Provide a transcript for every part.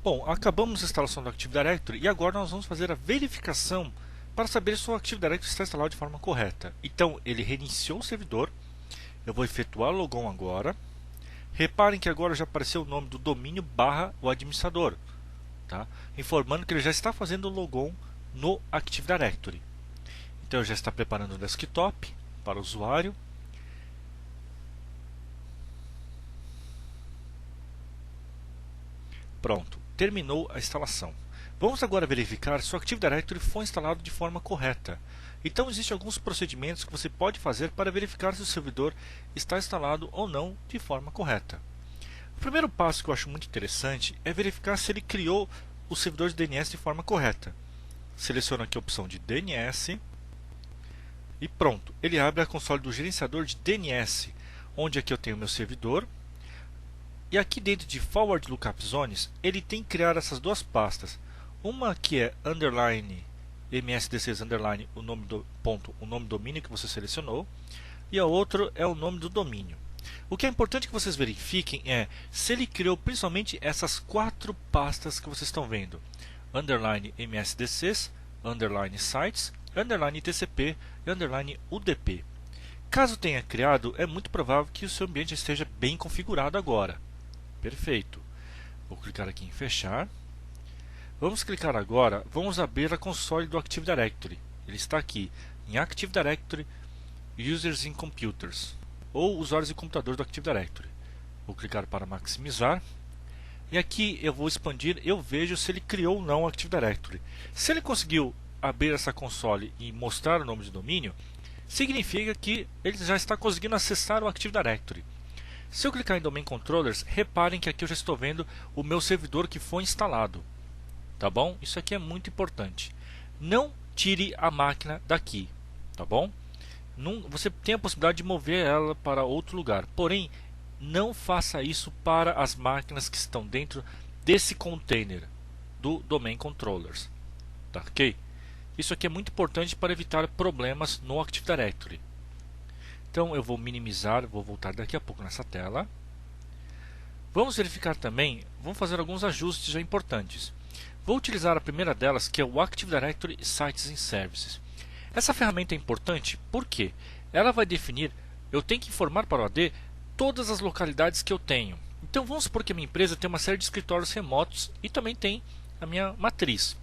Bom, acabamos a instalação do Active Directory e agora nós vamos fazer a verificação para saber se o Active Directory está instalado de forma correta. Então, ele reiniciou o servidor. Eu vou efetuar o logon agora. Reparem que agora já apareceu o nome do domínio barra o administrador, tá? Informando que ele já está fazendo o logon no Active Directory. Então, já está preparando o desktop para o usuário. Pronto, terminou a instalação. Vamos agora verificar se o Active Directory foi instalado de forma correta. Então, existem alguns procedimentos que você pode fazer para verificar se o servidor está instalado ou não de forma correta. O primeiro passo que eu acho muito interessante é verificar se ele criou o servidor de DNS de forma correta. Seleciono aqui a opção de DNS e pronto, ele abre a console do gerenciador de DNS, onde aqui eu tenho o meu servidor. E aqui dentro de Forward Lookup Zones, ele tem que criar essas duas pastas. Uma que é underline msd6 underline o nome do ponto, o nome do domínio que você selecionou, e a outra é o nome do domínio. O que é importante que vocês verifiquem é se ele criou principalmente essas quatro pastas que vocês estão vendo: underline msd6, underline sites, underline tcp e underline udp. Caso tenha criado, é muito provável que o seu ambiente esteja bem configurado agora. Perfeito. Vou clicar aqui em fechar. Vamos clicar agora, vamos abrir a console do Active Directory. Ele está aqui em Active Directory Users in Computers, ou usuários e computadores do Active Directory. Vou clicar para maximizar. E aqui eu vou expandir, eu vejo se ele criou ou não o Active Directory. Se ele conseguiu abrir essa console e mostrar o nome de domínio, significa que ele já está conseguindo acessar o Active Directory. Se eu clicar em Domain Controllers, reparem que aqui eu já estou vendo o meu servidor que foi instalado. Tá bom? Isso aqui é muito importante. Não tire a máquina daqui. Tá bom? Você tem a possibilidade de mover ela para outro lugar. Porém, não faça isso para as máquinas que estão dentro desse container do Domain Controllers. Tá ok? Isso aqui é muito importante para evitar problemas no Active Directory. Então eu vou minimizar, vou voltar daqui a pouco nessa tela. Vamos verificar também, vamos fazer alguns ajustes já importantes. Vou utilizar a primeira delas, que é o Active Directory Sites and Services. Essa ferramenta é importante porque ela vai definir, eu tenho que informar para o AD todas as localidades que eu tenho. Então vamos supor que a minha empresa tem uma série de escritórios remotos e também tem a minha matriz.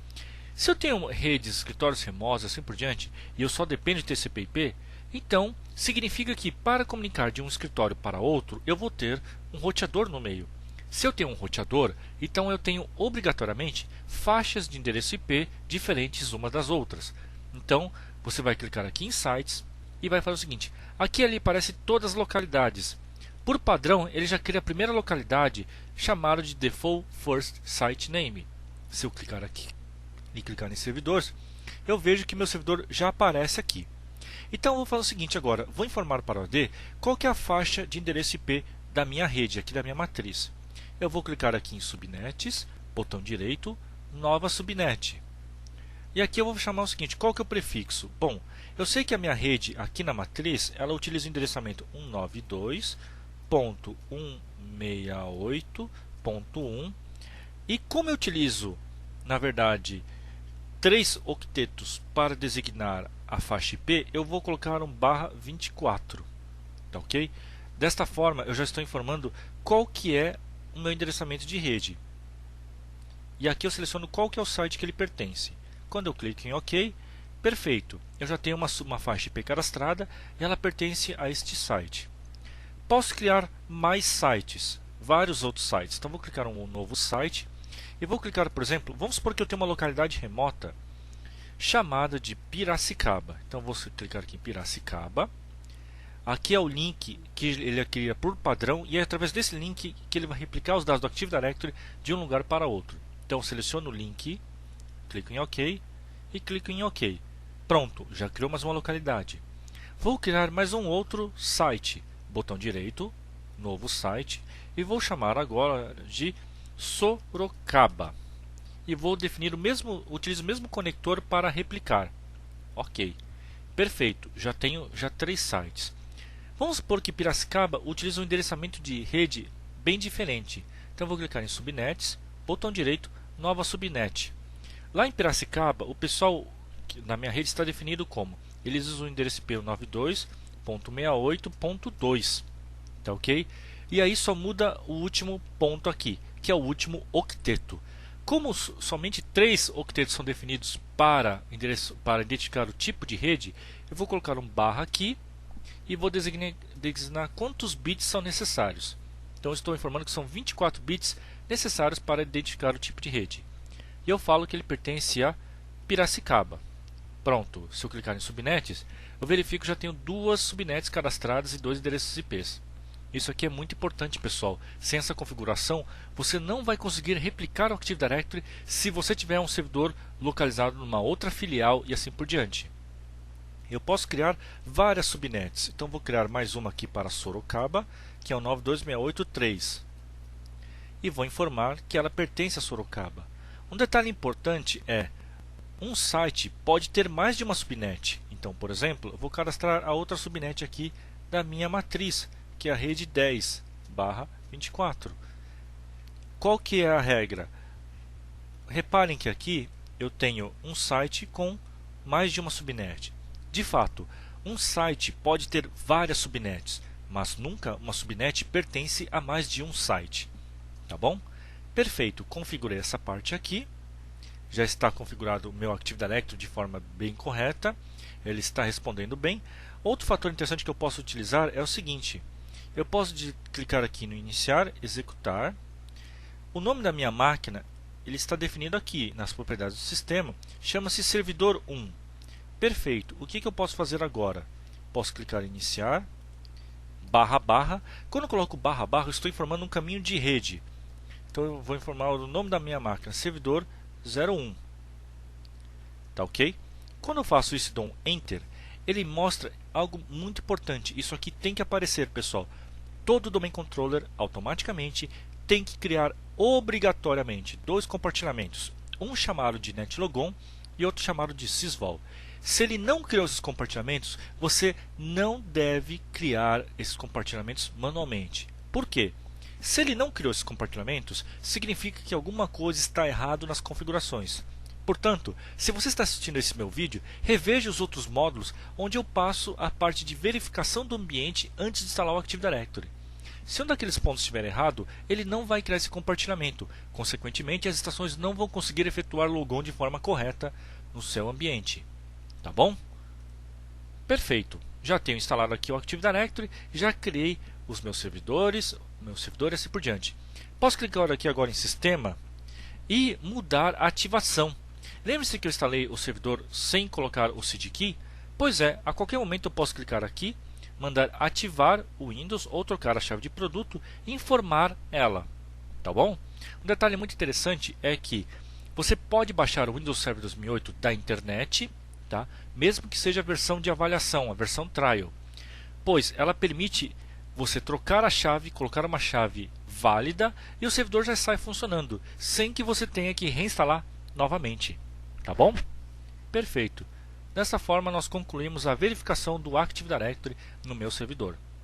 Se eu tenho redes, escritórios remotos assim por diante, e eu só dependo de TCP/IP, então significa que para comunicar de um escritório para outro, eu vou ter um roteador no meio. Se eu tenho um roteador, então eu tenho obrigatoriamente faixas de endereço IP diferentes umas das outras. Então você vai clicar aqui em Sites e vai fazer o seguinte: aqui ali aparece todas as localidades. Por padrão, ele já cria a primeira localidade chamada de Default First Site Name. Se eu clicar aqui e clicar em servidores, eu vejo que meu servidor já aparece aqui. Então eu vou fazer o seguinte agora, vou informar para o AD qual que é a faixa de endereço IP da minha rede, aqui da minha matriz. Eu vou clicar aqui em Subnets, botão direito, Nova Subnet. E aqui eu vou chamar o seguinte, qual que é o prefixo? Bom, eu sei que a minha rede aqui na matriz, ela utiliza o endereçamento 192.168.1 e como eu utilizo, na verdade, 3 octetos para designar a faixa IP, eu vou colocar um /24, tá ok? Desta forma, eu já estou informando qual que é o meu endereçamento de rede. E aqui eu seleciono qual que é o site que ele pertence. Quando eu clico em OK, perfeito, eu já tenho uma faixa IP cadastrada e ela pertence a este site. Posso criar mais sites, vários outros sites. Então vou clicar em um novo site e vou clicar, por exemplo, vamos supor que eu tenho uma localidade remota chamada de Piracicaba. Então vou clicar aqui em Piracicaba. Aqui é o link que ele cria por padrão e é através desse link que ele vai replicar os dados do Active Directory de um lugar para outro. Então seleciono o link, clico em OK e clico em OK. Pronto, já criou mais uma localidade. Vou criar mais um outro site. Botão direito, novo site, e vou chamar agora de Sorocaba. E vou definir utilizo o mesmo conector para replicar. OK. Perfeito, já tenho 3 sites. Vamos supor que Piracicaba utiliza um endereçamento de rede bem diferente. Então vou clicar em Subnets, botão direito, nova subnet. Lá em Piracicaba, o pessoal na minha rede está definido como, eles usam o endereço IP 92.68.2, tá ok? E aí só muda o último ponto aqui, que é o último octeto. Como somente 3 octetos são definidos para identificar o tipo de rede, eu vou colocar um barra aqui e vou designar quantos bits são necessários. Então estou informando que são 24 bits necessários para identificar o tipo de rede. E eu falo que ele pertence a Piracicaba. Pronto, se eu clicar em subnets, eu verifico que já tenho 2 subnets cadastradas e 2 endereços IPs. Isso aqui é muito importante, pessoal. Sem essa configuração, você não vai conseguir replicar o Active Directory se você tiver um servidor localizado numa outra filial e assim por diante. Eu posso criar várias subnets. Então vou criar mais uma aqui para Sorocaba, que é o 92683. E vou informar que ela pertence a Sorocaba. Um detalhe importante é, um site pode ter mais de uma subnet. Então, por exemplo, eu vou cadastrar a outra subnet aqui da minha matriz, que é a rede 10/24. Qual que é a regra? Reparem que aqui eu tenho um site com mais de uma subnet. De fato, um site pode ter várias subnets, mas nunca uma subnet pertence a mais de um site. Tá bom? Perfeito, configurei essa parte aqui. Já está configurado o meu Active Directory de forma bem correta. Ele está respondendo bem. Outro fator interessante que eu posso utilizar é o seguinte. Eu posso clicar aqui no iniciar, executar. O nome da minha máquina ele está definido aqui nas propriedades do sistema. Chama-se servidor 1. Perfeito. O que eu posso fazer agora? Posso clicar em iniciar, //. Quando eu coloco //, eu estou informando um caminho de rede. Então eu vou informar o nome da minha máquina, servidor 01. Tá ok? Quando eu faço isso e dou um Enter, ele mostra algo muito importante. Isso aqui tem que aparecer, pessoal. Todo domain controller automaticamente tem que criar obrigatoriamente 2 compartilhamentos. Um chamado de netlogon e outro chamado de sysvol. Se ele não criou esses compartilhamentos, você não deve criar esses compartilhamentos manualmente. Por quê? Se ele não criou esses compartilhamentos, significa que alguma coisa está errado nas configurações. Portanto, se você está assistindo esse meu vídeo, reveja os outros módulos onde eu passo a parte de verificação do ambiente antes de instalar o Active Directory. Se um daqueles pontos estiver errado, ele não vai criar esse compartilhamento. Consequentemente, as estações não vão conseguir efetuar logon de forma correta no seu ambiente. Tá bom? Perfeito. Já tenho instalado aqui o Active Directory, já criei os meus servidores e assim por diante. Posso clicar aqui agora em Sistema e mudar a ativação. Lembre-se que eu instalei o servidor sem colocar o seed key? Pois é, a qualquer momento eu posso clicar aqui, mandar ativar o Windows ou trocar a chave de produto e informar ela. Tá bom? Um detalhe muito interessante é que você pode baixar o Windows Server 2008 da internet, tá? Mesmo que seja a versão de avaliação, a versão trial, pois ela permite você trocar a chave, colocar uma chave válida e o servidor já sai funcionando, sem que você tenha que reinstalar novamente. Tá bom? Perfeito. Dessa forma nós concluímos a verificação do Active Directory no meu servidor.